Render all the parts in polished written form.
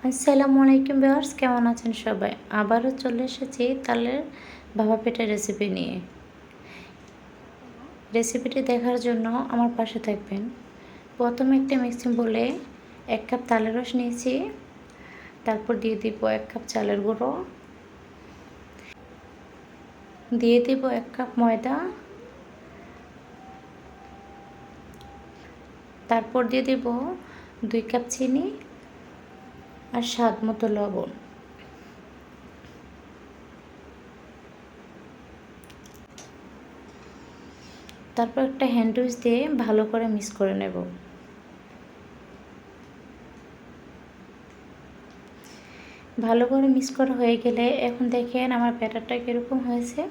আসসালামু আলাইকুম ভিউয়ার্স, কেমন আছেন সবাই? আবারও চলে এসেছি তালের ভাপা পিঠার রেসিপি নিয়ে। রেসিপিটি দেখার জন্য আমার পাশে থাকবেন। প্রথমে একটা মিক্সিং বলে 1 কাপ তালের রস নিয়েছি। তারপর দিয়ে দিব 1 কাপ চালের গুঁড়ো, দিয়ে দিব 1 কাপ ময়দা, তারপর দিয়ে দিব 2 কাপ চিনি আর স্বাদ মতো লবণ। তারপর একটা হ্যান্ড উইচ দিয়ে ভালো করে মিক্স করে নেব। ভালো করে মিক্স করা হয়ে গেলে এখন দেখেন আমার ব্যাটারটা কীরকম হয়েছে।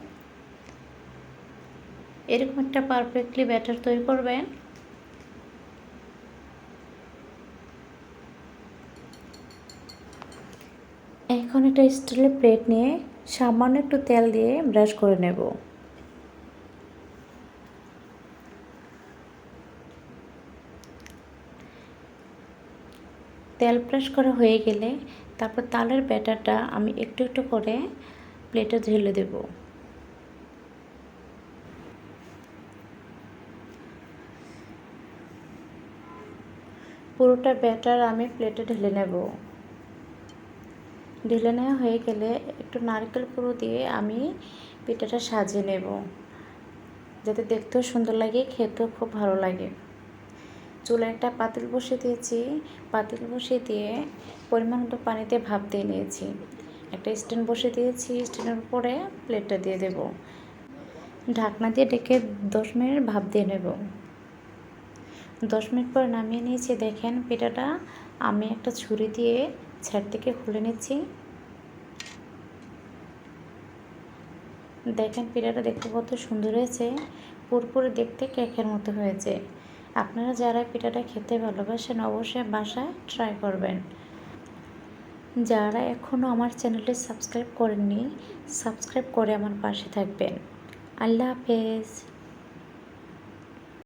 এরকম একটা পারফেক্টলি ব্যাটার তৈরি করবেন। এখন একটা স্টিলের প্লেট নিয়ে সামান্য একটু তেল দিয়ে ব্রাশ করে নেব। তেল ব্রাশ করা হয়ে গেলে তারপর তালের ব্যাটারটা আমি একটু একটু করে প্লেটে ঢেলে দেব। পুরোটা ব্যাটার আমি প্লেটে ঢেলে নেব। ঢেলে নেওয়া হয়ে গেলে একটু নারকেল পুরো দিয়ে আমি পিঠাটা সাজিয়ে নেব, যাতে দেখতেও সুন্দর লাগে, খেতেও খুব ভালো লাগে। চুলায় একটা পাতিল বসিয়ে দিয়েছি। পাতিল বসিয়ে দিয়ে পরিমাণ মতো পানিতে ভাপ দিয়ে নিয়েছি। একটা স্ট্যান্ড বসিয়ে দিয়েছি, স্ট্যান্ডের উপরে প্লেটটা দিয়ে দেব। ঢাকনা দিয়ে ঢেকে 10 মিনিট ভাপ দিয়ে নেব। 10 মিনিট পর নামিয়ে নিয়েছি। দেখেন পিঠাটা আমি একটা ছুরি দিয়ে ছাদ থেকে খুলে নিচ্ছি। দেখেন পিঠাটা দেখতে কত সুন্দর হয়েছে, পুরোপুরি দেখতে কেকের মতো হয়েছে। আপনারা যারা পিঠাটা খেতে ভালোবাসেন অবশ্যই বাসায় ট্রাই করবেন। যারা এখনও আমার চ্যানেলটি সাবস্ক্রাইব করেননি, সাবস্ক্রাইব করে আমার পাশে থাকবেন। আল্লাহ হাফেজ।